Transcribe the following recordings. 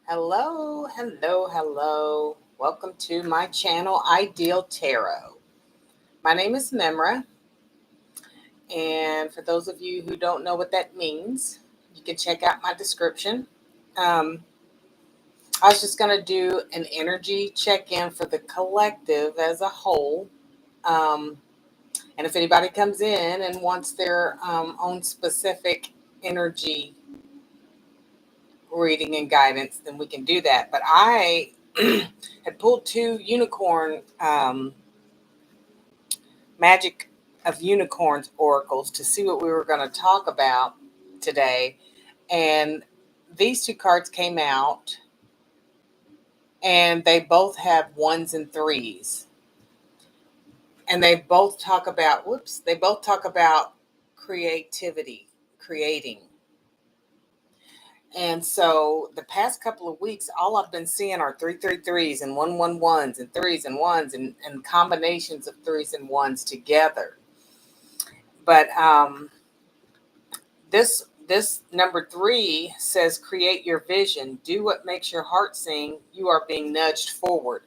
Hello, hello, hello. Welcome to my channel, Ideal Tarot. My name is Memra, and for those of you who don't know what that means, you can check out my description. I was just going to do an energy check-in for the collective as a whole. And if anybody comes in and wants their own specific energy reading and guidance, then we can do that. But I had pulled two unicorn magic of unicorns oracles to see what we were going to talk about today. And these two cards came out, and they both have ones and threes. And they both talk about, creativity, creating. And so the past couple of weeks, all I've been seeing are 333s and 111s and threes and ones and combinations of threes and ones together. But this number 3 says, create your vision. Do what makes your heart sing. You are being nudged forward.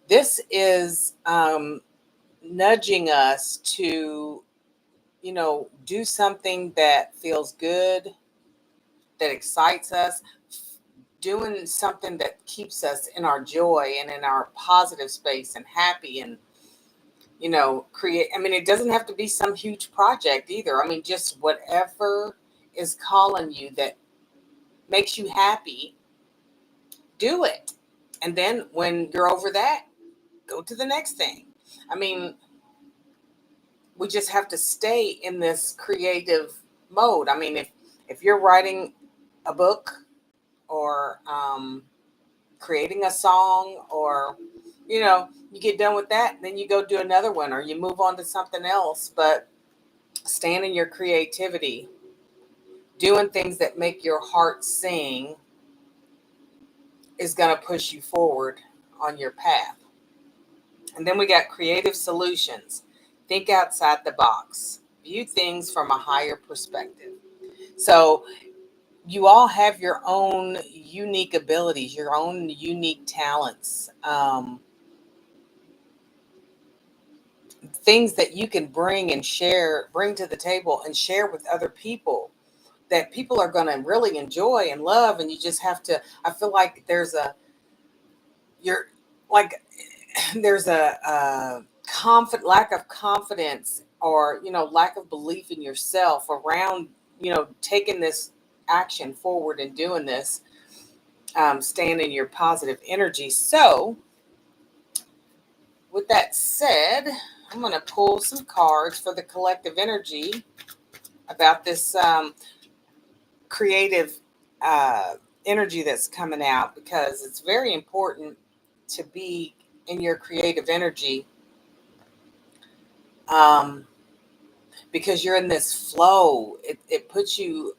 This is nudging us to, do something that feels good, that excites us, doing something that keeps us in our joy and in our positive space and happy and, create. I mean, it doesn't have to be some huge project either. I mean, just whatever is calling you that makes you happy, do it. And then when you're over that, go to the next thing. I mean, we just have to stay in this creative mode. I mean, if you're writing a book or creating a song, or you get done with that, and then you go do another one, or you move on to something else. But staying in your creativity, doing things that make your heart sing, is going to push you forward on your path. And then we got creative solutions. Think outside the box. View things from a higher perspective. So you all have your own unique abilities, your own unique talents, things that you can bring to the table and share with other people, that people are going to really enjoy and love. And you just have to, I feel like there's a lack of confidence, or lack of belief in yourself around taking this action forward and doing this, staying in your positive energy. So with that said, I'm going to pull some cards for the collective energy about this creative energy that's coming out, because it's very important to be in your creative energy, because you're in this flow. It puts you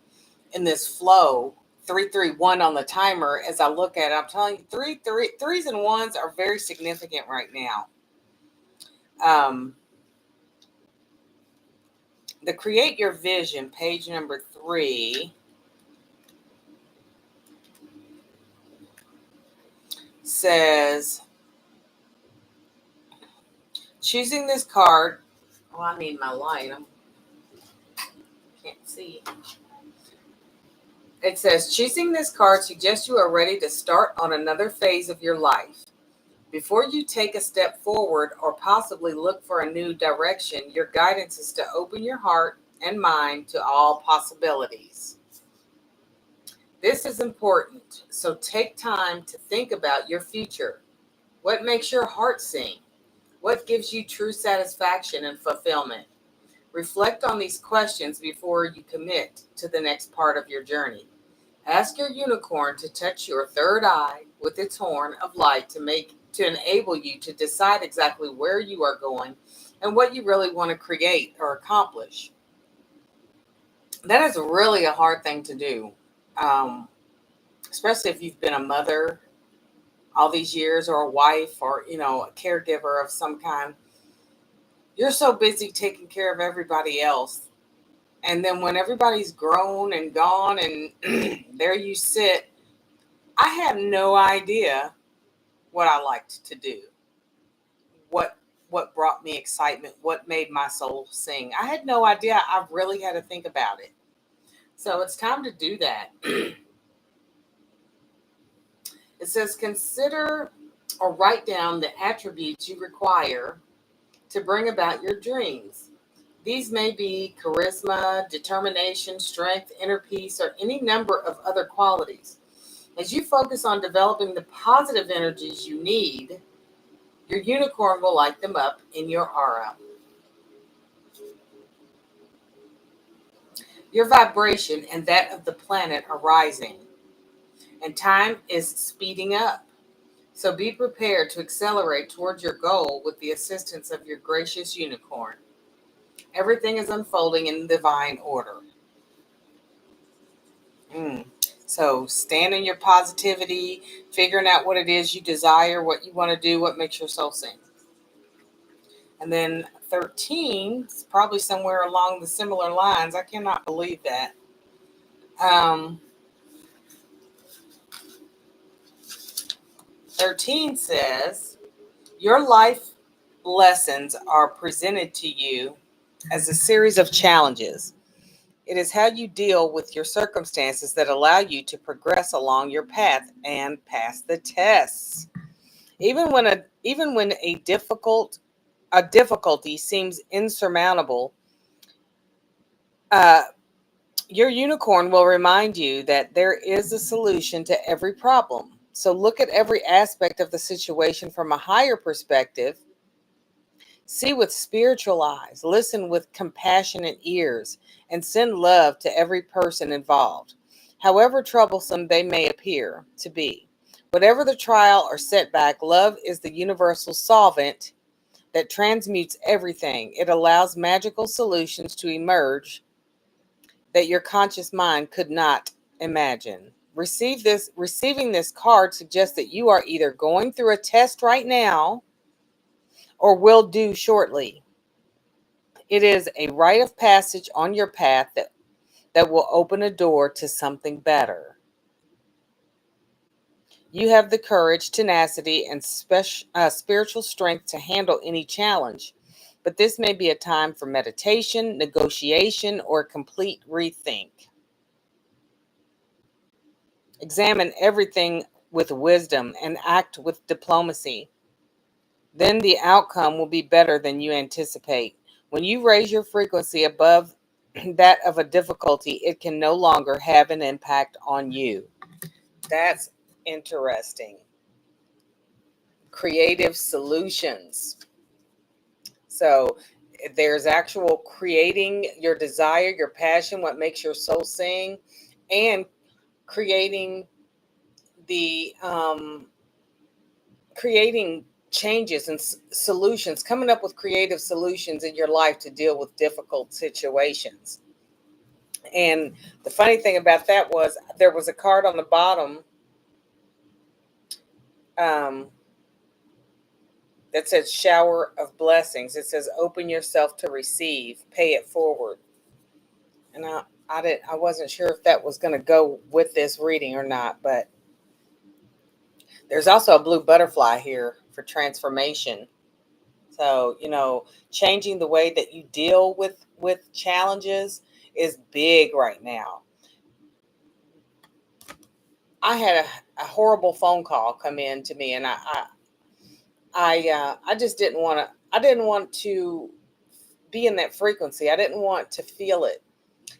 in this flow. 331 on the timer. As I look at it, I'm telling you, threes and ones are very significant right now. The Create Your Vision, page number 3, says, choosing this card. Oh, I need my light. I can't see. It says, choosing this card suggests you are ready to start on another phase of your life. Before you take a step forward or possibly look for a new direction, your guidance is to open your heart and mind to all possibilities. This is important, so take time to think about your future. What makes your heart sing? What gives you true satisfaction and fulfillment? Reflect on these questions before you commit to the next part of your journey. Ask your unicorn to touch your third eye with its horn of light to enable you to decide exactly where you are going and what you really want to create or accomplish. That is really a hard thing to do, especially if you've been a mother all these years, or a wife, or a caregiver of some kind. You're so busy taking care of everybody else And then when everybody's grown and gone and there you sit, I have no idea what I liked to do. What brought me excitement, what made my soul sing. I had no idea. I really had to think about it. So it's time to do that. It says consider or write down the attributes you require to bring about your dreams. These may be charisma, determination, strength, inner peace, or any number of other qualities. As you focus on developing the positive energies you need, your unicorn will light them up in your aura. Your vibration and that of the planet are rising, and time is speeding up. So be prepared to accelerate towards your goal with the assistance of your gracious unicorn. Everything is unfolding in divine order. So stand in your positivity, figuring out what it is you desire, what you want to do, what makes your soul sing. And then 13 is probably somewhere along the similar lines. I cannot believe that. 13 says, your life lessons are presented to you as a series of challenges. It is how you deal with your circumstances that allow you to progress along your path and pass the tests. Even when a difficulty seems insurmountable, your unicorn will remind you that there is a solution to every problem. So look at every aspect of the situation from a higher perspective. See with spiritual eyes, listen with compassionate ears, and send love to every person involved, however troublesome they may appear to be. Whatever the trial or setback, love is the universal solvent that transmutes everything. It allows magical solutions to emerge that your conscious mind could not imagine. Receiving this card suggests that you are either going through a test right now or will do shortly. It is a rite of passage on your path that will open a door to something better. You have the courage, tenacity, and spiritual strength to handle any challenge, but this may be a time for meditation, negotiation, or complete rethink. Examine everything with wisdom and act with diplomacy. Then the outcome will be better than you anticipate. When you raise your frequency above that of a difficulty, it can no longer have an impact on you. That's interesting. Creative solutions. So there's actual creating your desire, your passion, what makes your soul sing, and creating the creating changes and solutions, coming up with creative solutions in your life to deal with difficult situations. And the funny thing about that was there was a card on the bottom that says shower of blessings. It says open yourself to receive, pay it forward. And I wasn't sure if that was going to go with this reading or not, but there's also a blue butterfly here for transformation. So, changing the way that you deal with challenges is big right now. I had a horrible phone call come in to me, and I just didn't want to. I didn't want to be in that frequency. I didn't want to feel it.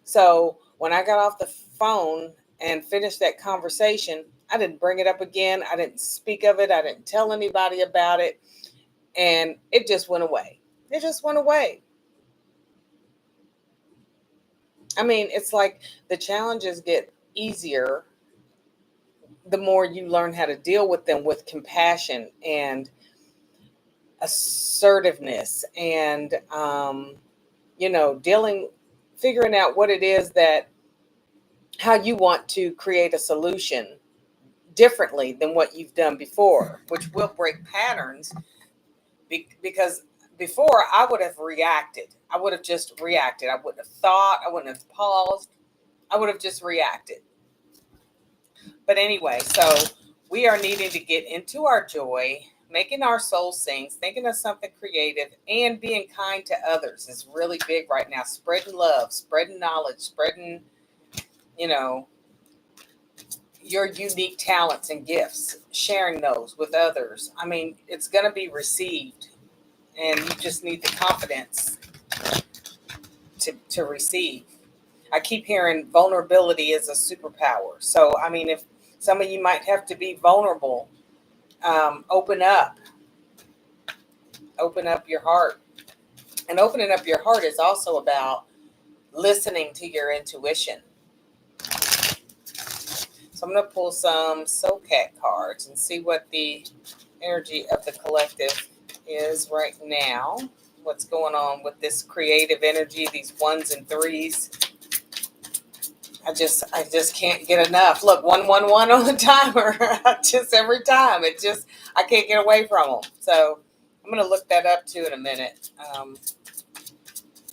So when I got off the phone and finished that conversation, I didn't bring it up again. I didn't speak of it. I didn't tell anybody about it, and it just went away. It just went away. I mean, it's like the challenges get easier the more you learn how to deal with them with compassion and assertiveness and, figuring out what it is how you want to create a solution differently than what you've done before, which will break patterns because before I would have reacted. I would have just reacted. I wouldn't have thought. I wouldn't have paused. I would have just reacted. But anyway, so we are needing to get into our joy, making our soul sing, thinking of something creative, and being kind to others is really big right now. Spreading love, spreading knowledge, spreading, you know, your unique talents and gifts, sharing those with others. I mean, it's going to be received, and you just need the confidence to receive. I keep hearing vulnerability is a superpower. So, I mean, if some of you might have to be vulnerable, open up your heart. And opening up your heart is also about listening to your intuition. So I'm going to pull some SoulCat cards and see what the energy of the collective is right now. What's going on with this creative energy, these ones and threes. I just can't get enough. Look, 111 on the timer. Just every time. I can't get away from them. So I'm going to look that up too in a minute.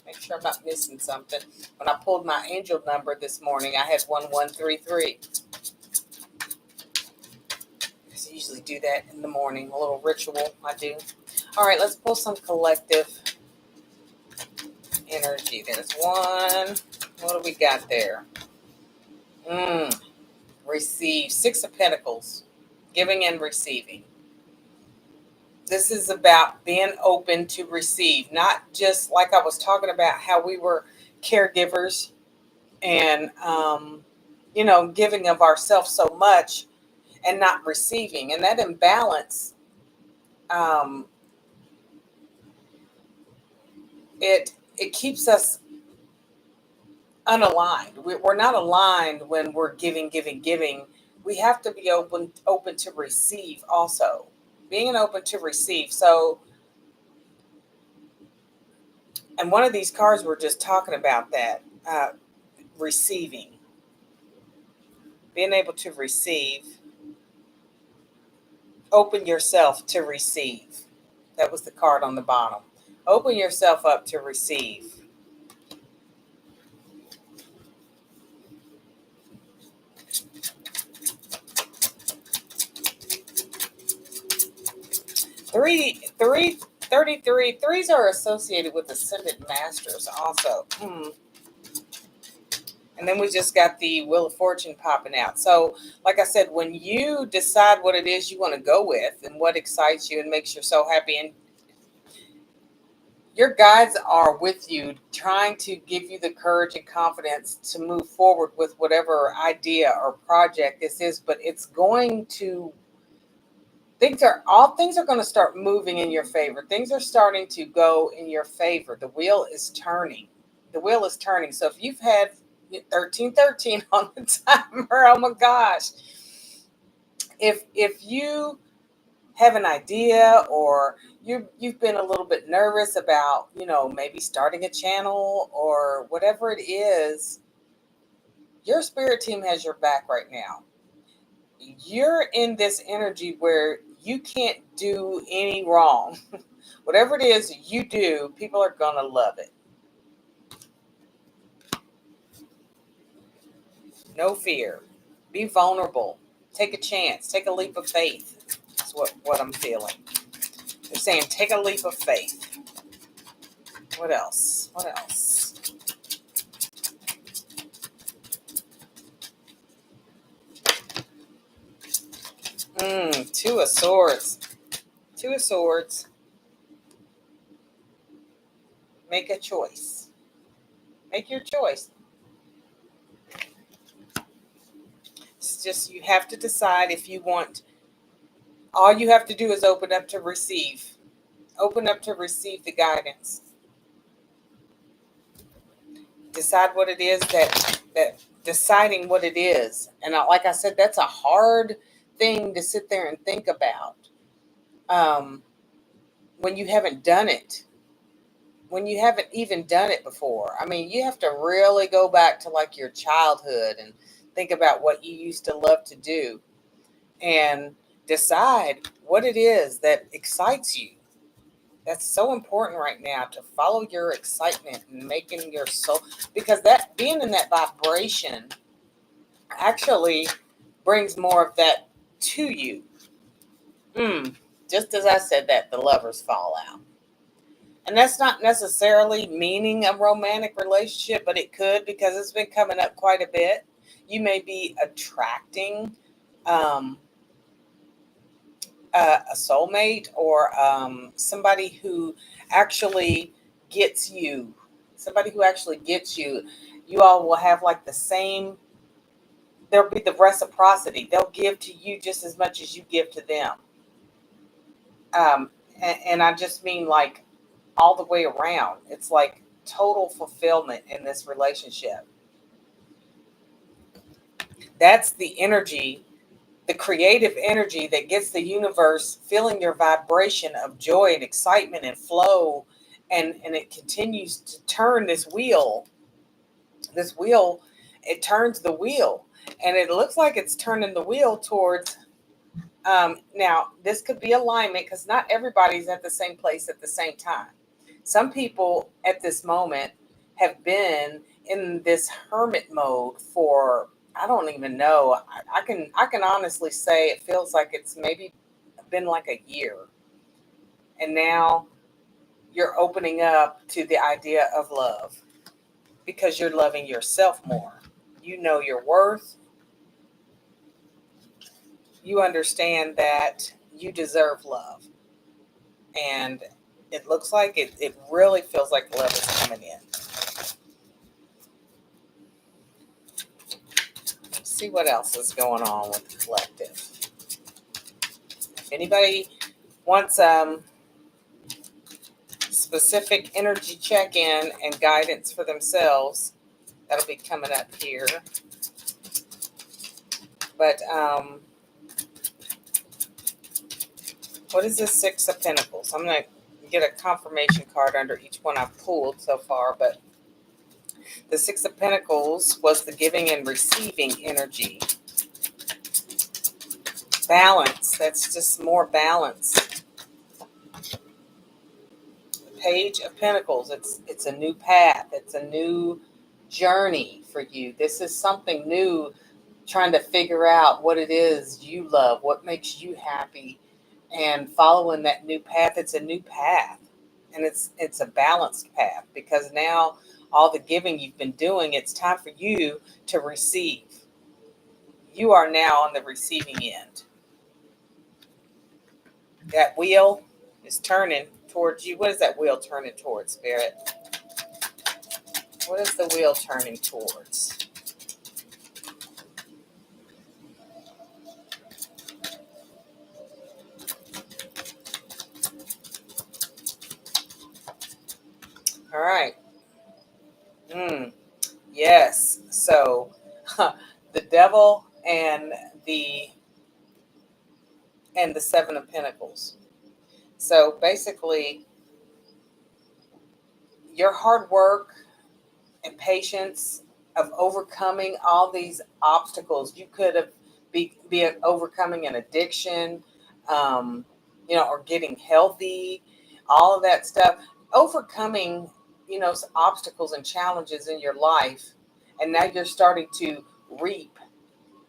Make sure I'm not missing something. When I pulled my angel number this morning, I had 1133. I usually do that in the morning, a little ritual I do. All right, let's pull some collective energy. There's one. What do we got there? Receive. 6 of Pentacles. Giving and receiving. This is about being open to receive. Not just like I was talking about how we were caregivers and, giving of ourselves so much and not receiving. And that imbalance, it keeps us unaligned. We're not aligned when we're giving. We have to be open to receive also. Being open to receive. So, and one of these cards we're just talking about that, receiving. Being able to receive. Open yourself to receive. That was the card on the bottom. Open yourself up to receive. Three, 33. Threes are associated with ascended masters also. And then we just got the Wheel of Fortune popping out. So, like I said, when you decide what it is you want to go with and what excites you and makes you so happy, and your guides are with you, trying to give you the courage and confidence to move forward with whatever idea or project this is. But it's going to, things are going to start moving in your favor. Things are starting to go in your favor. The wheel is turning. So if you've had 1313 on the timer, oh my gosh. If you have an idea, or you've been a little bit nervous about, maybe starting a channel or whatever it is, your spirit team has your back right now. You're in this energy where you can't do any wrong. Whatever it is you do, people are going to love it. No fear. Be vulnerable. Take a chance. Take a leap of faith. That's what I'm feeling. They're saying take a leap of faith. What else? 2 of Swords. 2 of Swords. Make a choice. Make your choice. It's just, you have to decide if you want. All you have to do is open up to receive. Open up to receive the guidance. Decide what it is that deciding what it is. And like I said, that's a hard thing to sit there and think about. When you haven't done it. When you haven't even done it before. I mean, you have to really go back to like your childhood and think about what you used to love to do and decide what it is that excites you. That's so important right now, to follow your excitement and making your soul, because that being in that vibration actually brings more of that to you. Just as I said that, the lovers fall out. And that's not necessarily meaning a romantic relationship, but it could, because it's been coming up quite a bit. You may be attracting um, a soulmate, or somebody who actually gets you. Somebody who actually gets you. You all will have like the same, there'll be the reciprocity. They'll give to you just as much as you give to them. Um, and I just mean like all the way around. It's like total fulfillment in this relationship. That's the energy, the creative energy that gets the universe feeling your vibration of joy and excitement and flow. And it continues to turn this wheel. This wheel, it turns the wheel. And it looks like it's turning the wheel towards, now, this could be alignment, because not everybody's at the same place at the same time. Some people at this moment have been in this hermit mode for, I don't even know. I can honestly say it feels like it's maybe been like a year. And now you're opening up to the idea of love, because you're loving yourself more. You know your worth. You understand that you deserve love. And it looks like it really feels like love is coming in. Let's see what else is going on with the collective. If anybody wants specific energy check-in and guidance for themselves, that'll be coming up here. But what is this Six of Pentacles? I'm going to get a confirmation card under each one I've pulled so far, but the Six of Pentacles was the giving and receiving energy. Balance. That's just more balance. Page of Pentacles. It's a new path. It's a new journey for you. This is something new, trying to figure out what it is you love, what makes you happy, and following that new path. It's a new path, and it's a balanced path, because now all the giving you've been doing, it's time for you to receive. You are now on the receiving end. That wheel is turning towards you. What is that wheel turning towards, Spirit? What is the wheel turning towards? All right. Yes. So the devil the and the Seven of Pentacles. So basically, your hard work and patience of overcoming all these obstacles. You could have be overcoming an addiction, or getting healthy, all of that stuff. Overcoming, some obstacles and challenges in your life, and now you're starting to reap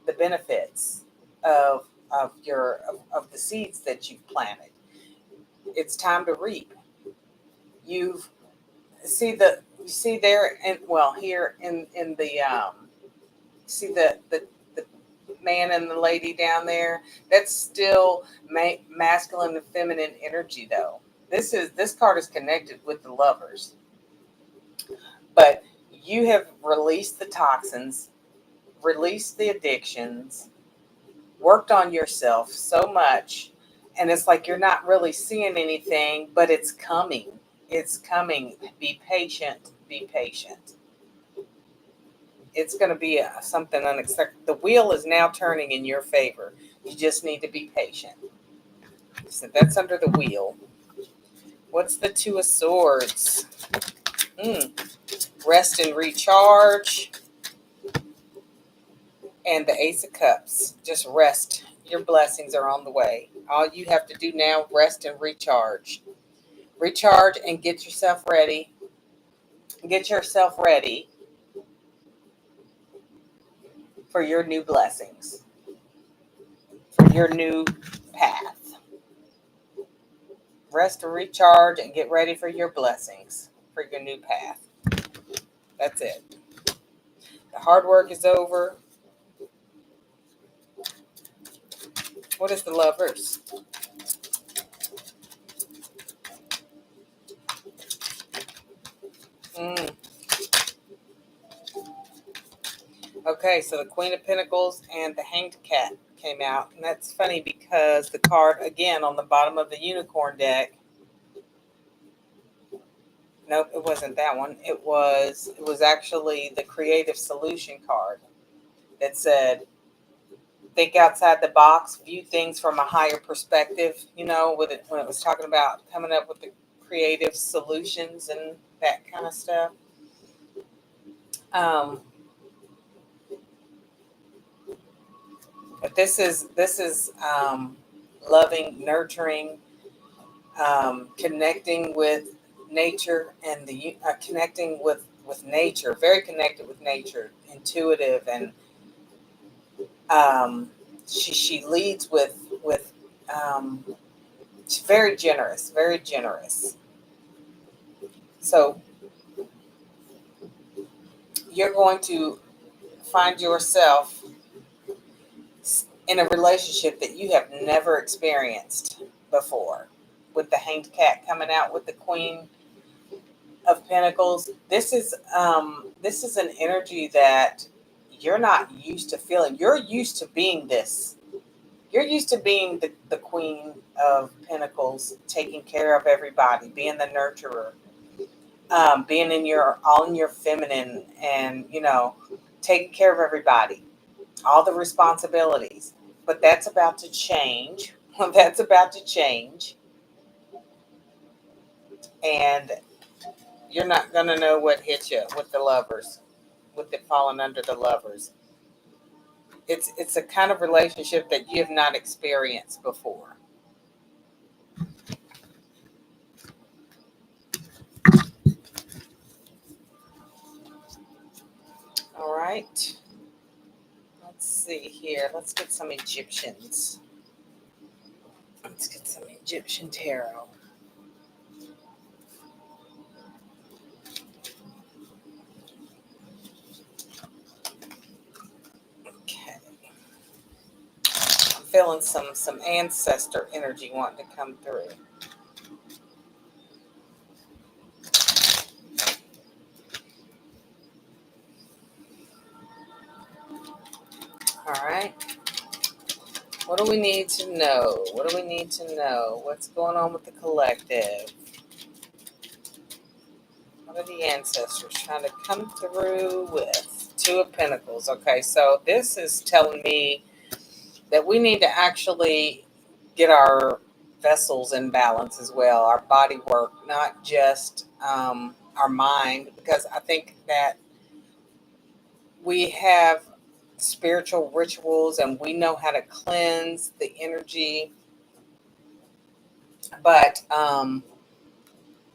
the benefits of the seeds that you've planted. It's time to reap. You've you see there, and well, here in the see the man and the lady down there. That's still masculine and feminine energy, though. This card is connected with the lovers, but you have released the toxins, released the addictions, worked on yourself so much, and it's like you're not really seeing anything, but it's coming. It's coming. Be patient. Be patient. It's going to be something unexpected. The wheel is now turning in your favor. You just need to be patient. So that's under the wheel. What's the Two of Swords? Rest and recharge. And the Ace of Cups. Just rest. Your blessings are on the way. All you have to do now, rest and recharge. recharge, and get yourself ready. Get yourself ready for your new blessings, for your new path. Rest and recharge and get ready for your blessings, for your new path. That's it. The hard work is over. What is the Lovers? Okay, so the Queen of Pentacles and the Hanged Cat came out. And that's funny because the card, again, on the bottom of the Unicorn deck. Nope, it wasn't that one. It was actually the Creative Solution card that said, think outside the box, view things from a higher perspective, when it was talking about coming up with the creative solutions and that kind of stuff. But this is loving, nurturing, connecting with nature and connecting with nature, very connected with nature, intuitive, and she leads with she's very generous, very generous. So you're going to find yourself in a relationship that you have never experienced before, with the Hanged Cat coming out with the Queen of Pentacles. This is an energy that you're not used to feeling. You're used to being this. You're used to being the Queen of Pentacles, taking care of everybody, being the nurturer, being in your feminine, and taking care of everybody, all the responsibilities. But that's about to change. That's about to change, and you're not gonna know what hit you with the Lovers, with it falling under the Lovers. It's a kind of relationship that you have not experienced before. All right. Let's see here. Let's get some Egyptians. Let's get some Egyptian tarot. Okay. I'm feeling some ancestor energy wanting to come through. All right. What do we need to know? What do we need to know? What's going on with the collective? What are the ancestors trying to come through with? Two of Pentacles. Okay, so this is telling me that we need to actually get our vessels in balance as well, our body work, not just our mind, because I think that we have spiritual rituals and we know how to cleanse the energy, but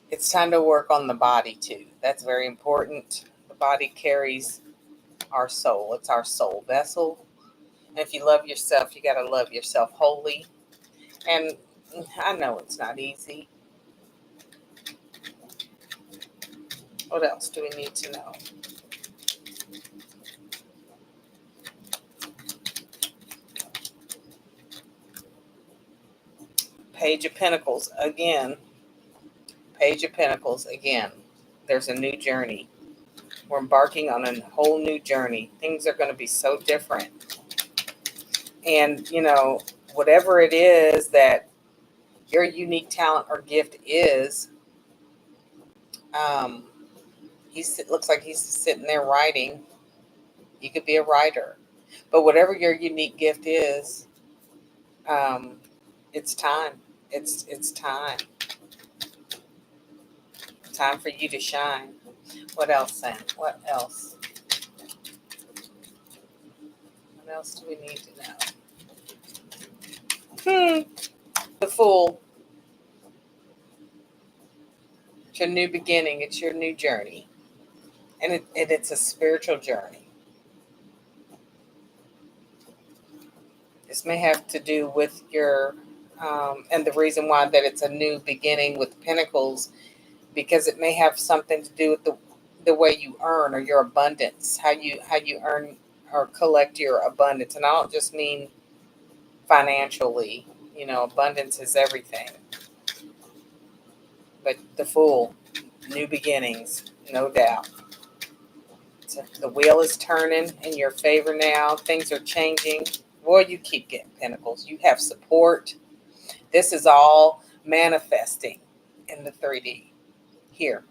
it's time to work on the body too. That's very important. The body carries our soul. It's our soul vessel. And if you love yourself, you got to love yourself wholly. And I know it's not easy. What else do we need to know? Page of Pentacles again. Page of Pentacles again. There's a new journey. We're embarking on a whole new journey. Things are going to be so different. And, whatever it is that your unique talent or gift is, it looks like he's sitting there writing. You could be a writer. But whatever your unique gift is, it's time. It's time. Time for you to shine. What else, Sam? What else? What else do we need to know? The Fool. It's your new beginning. It's your new journey. And it's a spiritual journey. This may have to do with your, and the reason why that it's a new beginning with Pentacles, because it may have something to do with the way you earn or your abundance, how you earn or collect your abundance. And I don't just mean financially, abundance is everything. But the Fool, new beginnings, no doubt. So the wheel is turning in your favor now. Things are changing. Boy, you keep getting Pentacles. You have support. This is all manifesting in the 3D here.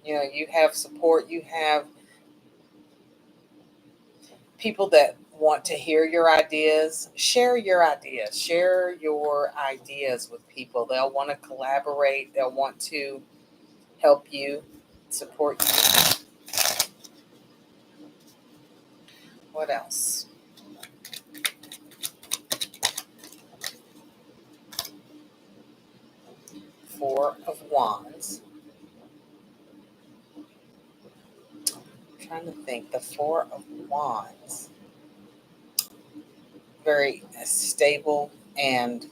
You have support. You have people that want to hear your ideas. Share your ideas. Share your ideas with people. They'll want to collaborate. They'll want to help you, support you. What else? Four of Wands. I'm trying to think. The Four of Wands. Very stable and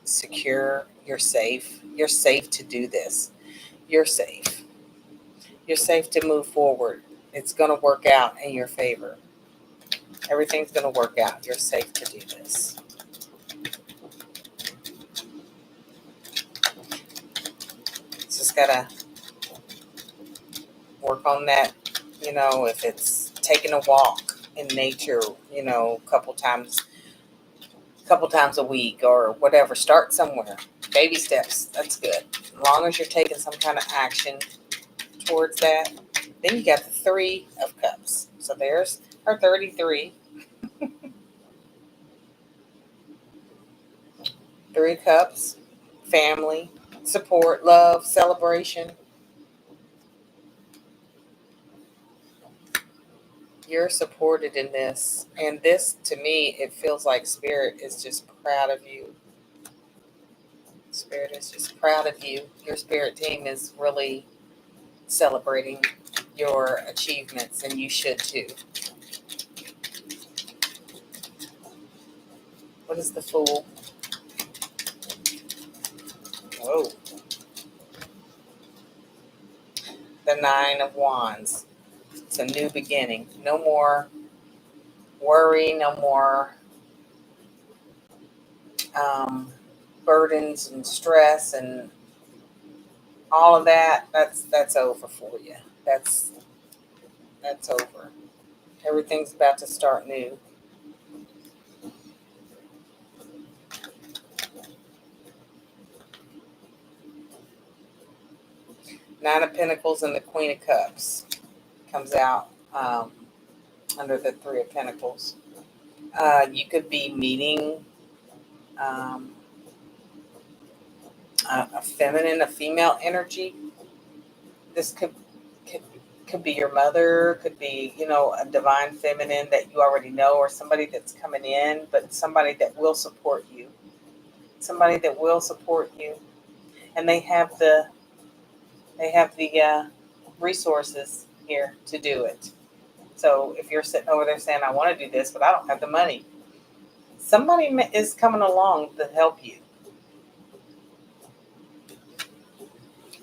secure. You're safe. You're safe to do this. You're safe. You're safe to move forward. It's going to work out in your favor. Everything's going to work out. You're safe to do this. Just got to work on that, if it's taking a walk in nature, a couple times a week or whatever. Start somewhere. Baby steps. That's good. As long as you're taking some kind of action towards that. Then you got the Three of Cups. So there's our 33. 3 cups. Family, support, love, celebration. You're supported in this. And this, to me, it feels like Spirit is just proud of you. Spirit is just proud of you. Your Spirit team is really celebrating your achievements, and you should too. What is the Fool? Whoa. The Nine of Wands. It's a new beginning. No more worry, no more burdens and stress and all of that. That's over for you. That's over. Everything's about to start new. Nine of Pentacles and the Queen of Cups comes out under the Three of Pentacles. You could be meeting a female energy. This could be your mother, could be, a divine feminine that you already know, or somebody that's coming in, but somebody that will support you. Somebody that will support you. And they have the resources here to do it. So if you're sitting over there saying, I want to do this, but I don't have the money, somebody is coming along to help you.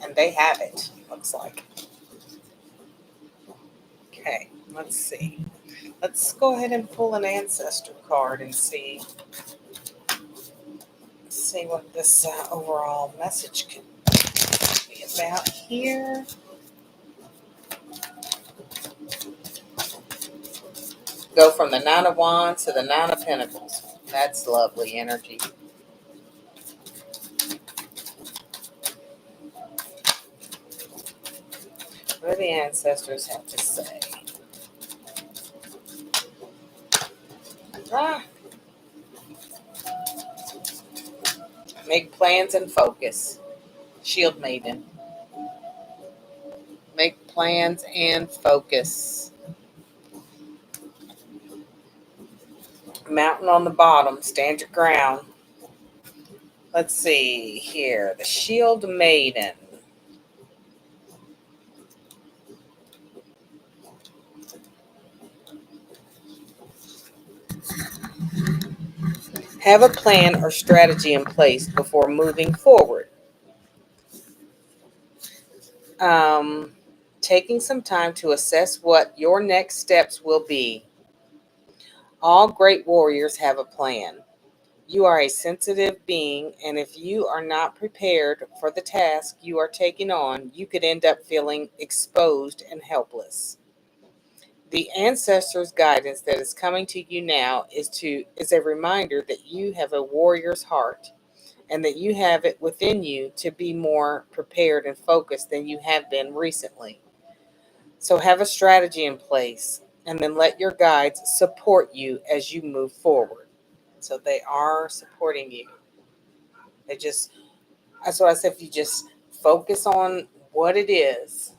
And they have it, looks like. Okay, let's see. Let's go ahead and pull an ancestor card and see what this overall message could be about here. Go from the Nine of Wands to the Nine of Pentacles. That's lovely energy. What do the ancestors have to say? Make plans and focus. Shield Maiden. Make plans and focus. Mountain on the bottom. Stand your ground. Let's see here. The Shield Maiden. Have a plan or strategy in place before moving forward. Um, Taking some time to assess what your next steps will be. All great warriors have a plan. You are a sensitive being, and if you are not prepared for the task you are taking on, you could end up feeling exposed and helpless. The ancestors' guidance that is coming to you now is a reminder that you have a warrior's heart and that you have it within you to be more prepared and focused than you have been recently. So have a strategy in place and then let your guides support you as you move forward. So they are supporting you. That's what I said, if you just focus on what it is.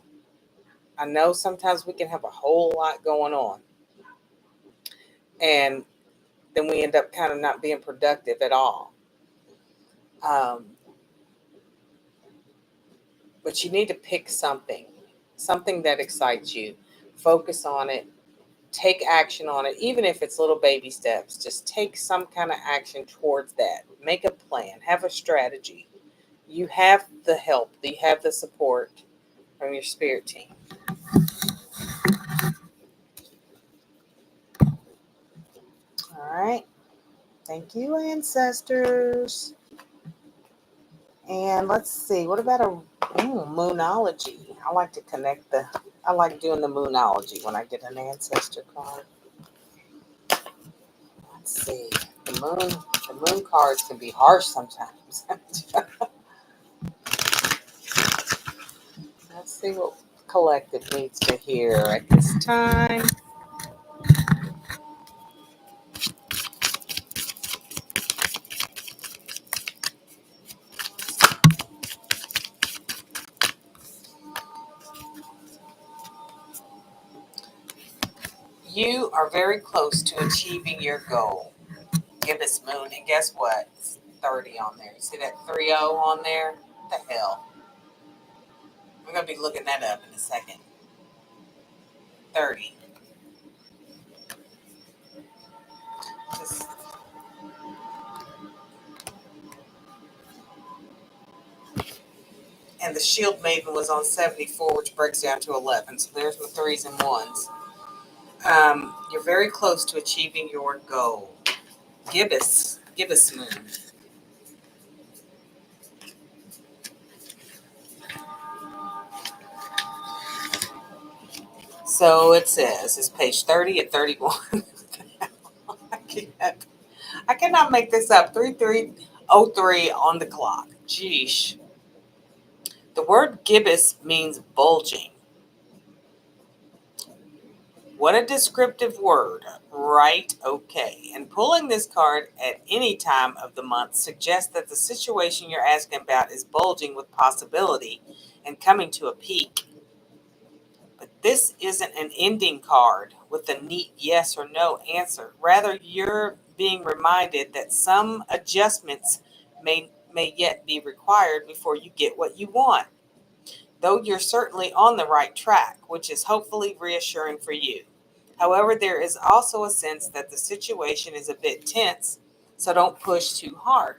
I know sometimes we can have a whole lot going on, and then we end up kind of not being productive at all. Um, but you need to pick something that excites you. Focus on it. Take action on it, even if it's little baby steps. Just take some kind of action towards that. Make a plan. Have a strategy. You have the help. You have the support from your spirit team. All right. Thank you, ancestors. And let's see. What about moonology? I like doing the moonology when I get an ancestor card. Let's see. The moon cards can be harsh sometimes. Let's see what collective needs to hear at this time. You are very close to achieving your goal. Gibbous moon, and guess what? It's 30 on there. You see that 30 on there? What the hell? We're gonna be looking that up in a second. 30. This, and the Shield Maiden was on 74, which breaks down to 11. So there's my threes and ones. You're very close to achieving your goal. Gibbous moon. So it says, it's page 30 and 31. I can't. I cannot make this up. 3303 on the clock. Geesh. The word gibbous means bulging. What a descriptive word. Right, okay. And pulling this card at any time of the month suggests that the situation you're asking about is bulging with possibility and coming to a peak. But this isn't an ending card with a neat yes or no answer. Rather, you're being reminded that some adjustments may yet be required before you get what you want. Though you're certainly on the right track, which is hopefully reassuring for you. However, there is also a sense that the situation is a bit tense, so don't push too hard.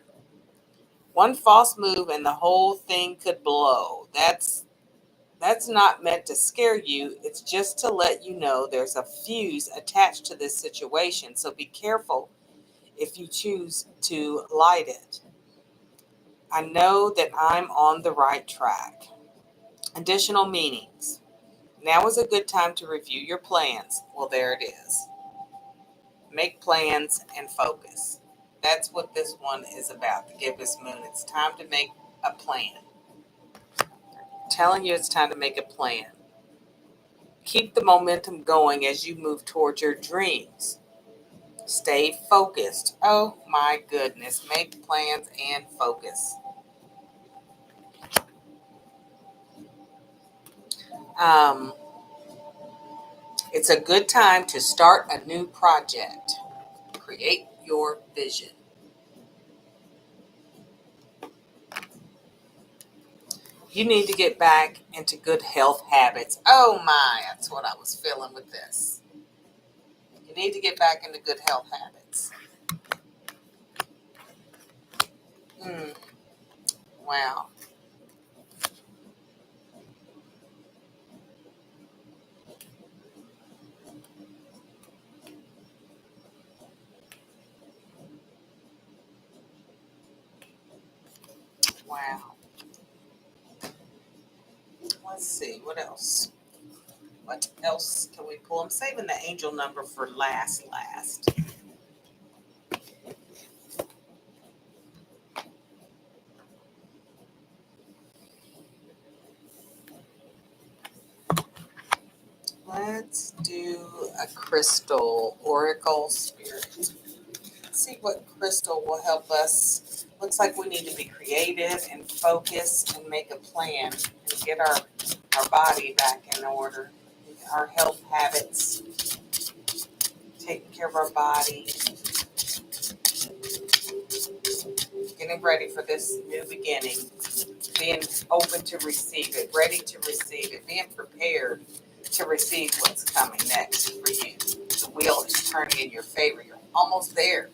One false move and the whole thing could blow. That's not meant to scare you. It's just to let you know there's a fuse attached to this situation, so be careful if you choose to light it. I know that I'm on the right track. Additional meanings. Now is a good time to review your plans. Well, there it is. Make plans and focus. That's what this one is about, the Gibbous Moon. It's time to make a plan. I'm telling you, it's time to make a plan. Keep the momentum going as you move towards your dreams. Stay focused. Oh my goodness. Make plans and focus. Um, it's a good time to start a new project. Create your vision. You need to get back into good health habits. Oh my, that's what I was feeling with this. You need to get back into good health habits. Wow. Wow. Let's see. What else? What else can we pull? I'm saving the angel number for last. Let's do a crystal oracle spirit. See what crystal will help us. Looks like we need to be creative and focus and make a plan and get our body back in order. Our health habits, taking care of our body, getting ready for this new beginning, being open to receive it, ready to receive it, being prepared to receive what's coming next for you. The wheel is turning in your favor. You're almost there.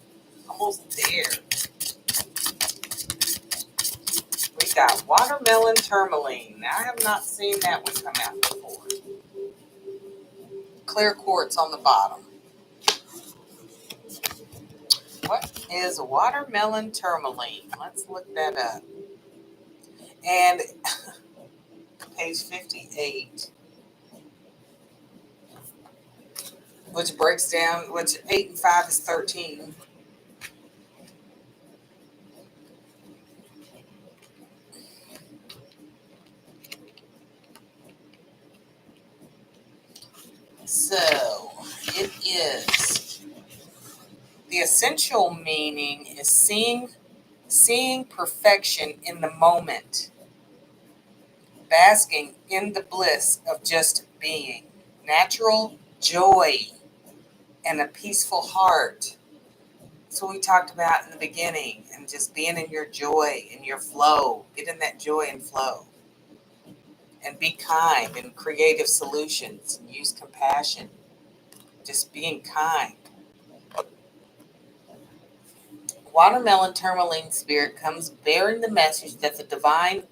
Almost there. We got watermelon tourmaline. I have not seen that one come out before. Clear quartz on the bottom. What is watermelon tourmaline? Let's look that up. And page 58, which breaks down, which 8 and 5 is 13. So it is, the essential meaning is seeing perfection in the moment, basking in the bliss of just being, natural joy, and a peaceful heart. That's what we talked about in the beginning, and just being in your joy, in your flow. Get in that joy and flow. And be kind and creative solutions, and use compassion. Just being kind. Watermelon tourmaline spirit comes bearing the message that the divine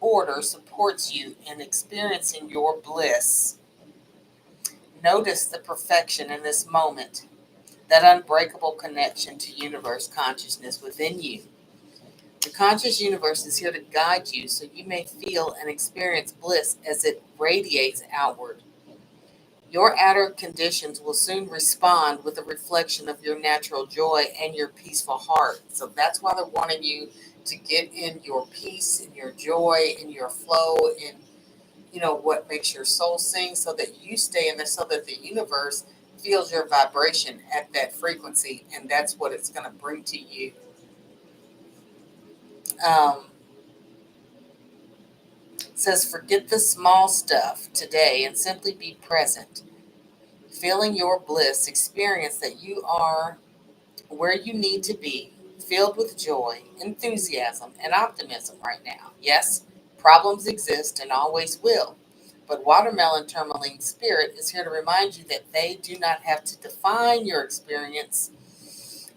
order supports you in experiencing your bliss. Notice the perfection in this moment, that unbreakable connection to universe consciousness within you. The conscious universe is here to guide you so you may feel and experience bliss as it radiates outward. Your outer conditions will soon respond with a reflection of your natural joy and your peaceful heart. So that's why they're wanting you to get in your peace, in your joy, in your flow, in what makes your soul sing, so that you stay in there, so that the universe feels your vibration at that frequency, and that's what it's going to bring to you. It says, forget the small stuff today and simply be present. Feeling your bliss, experience that you are where you need to be, filled with joy, enthusiasm, and optimism right now. Yes, problems exist and always will, but watermelon tourmaline spirit is here to remind you that they do not have to define your experience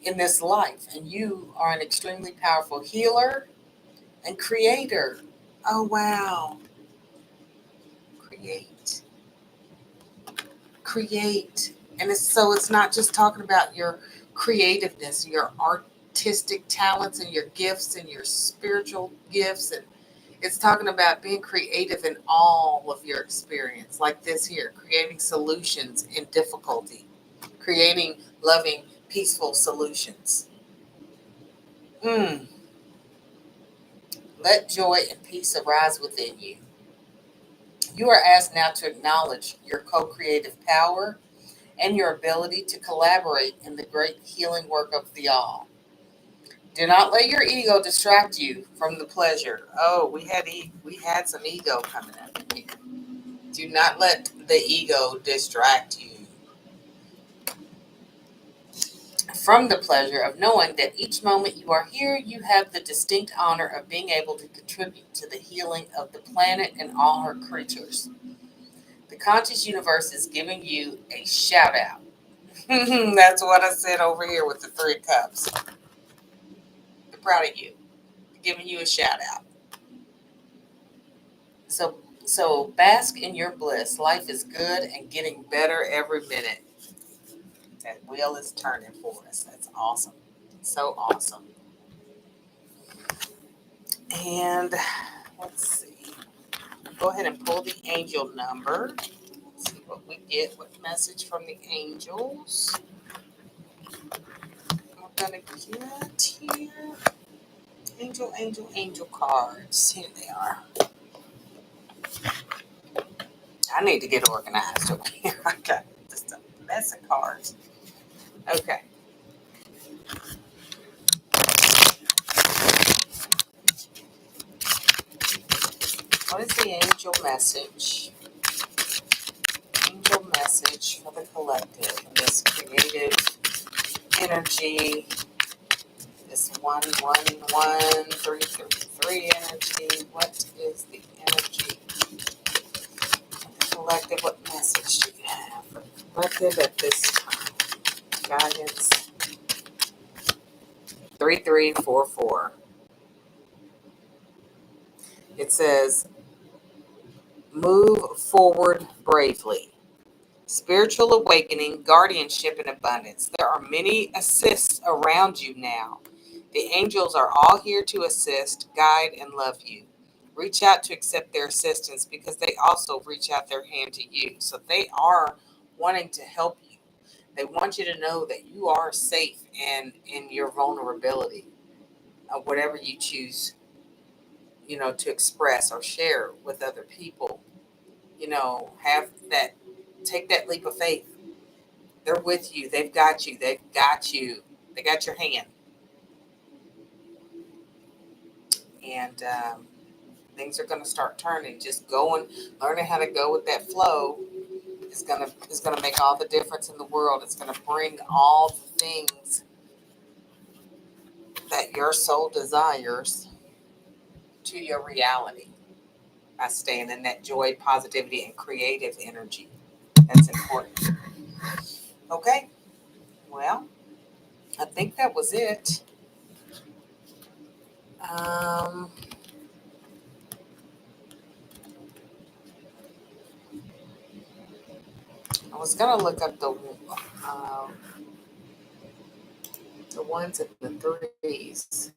in this life, and you are an extremely powerful healer and creator. Oh, wow. Create. And it's not just talking about your creativeness, your artistic talents and your gifts and your spiritual gifts, and it's talking about being creative in all of your experience, like this here, creating solutions in difficulty, creating loving, peaceful solutions. Let joy and peace arise within you. You are asked now to acknowledge your co-creative power and your ability to collaborate in the great healing work of the all. Do not let your ego distract you from the pleasure. Oh, we had some ego coming up in here. Do not let the ego distract you from the pleasure of knowing that each moment you are here, you have the distinct honor of being able to contribute to the healing of the planet and all her creatures. The conscious universe is giving you a shout out. That's what I said over here with the 3 cups. I'm proud of you. Giving you a shout out. So bask in your bliss. Life is good and getting better every minute. That wheel is turning for us. That's awesome. So awesome. And let's see. Go ahead and pull the angel number. See what we get. What message from the angels we're gonna get here. Angel cards. Here they are. I need to get organized over here. I got just a mess of cards. Okay. What is the angel message? Angel message for the collective. This creative energy. This 111 333 energy. What is the energy of the collective? What message do you have for the collective at this time? Guidance. 3344. It says, move forward bravely. Spiritual awakening, guardianship, and abundance. There are many assists around you now. The angels are all here to assist, guide, and love you. Reach out to accept their assistance because they also reach out their hand to you. So they are wanting to help you. They want you to know that you are safe and in your vulnerability of whatever you choose, to express or share with other people. Take that leap of faith. They're with you. They've got you. They've got you. They got your hand. And things are going to start turning. Just learning how to go with that flow is gonna make all the difference in the world. It's going to bring all the things that your soul desires to your reality by staying in that joy, positivity, and creative energy. That's important. Okay. Well, I think that was it. I was gonna look up the ones in the threes.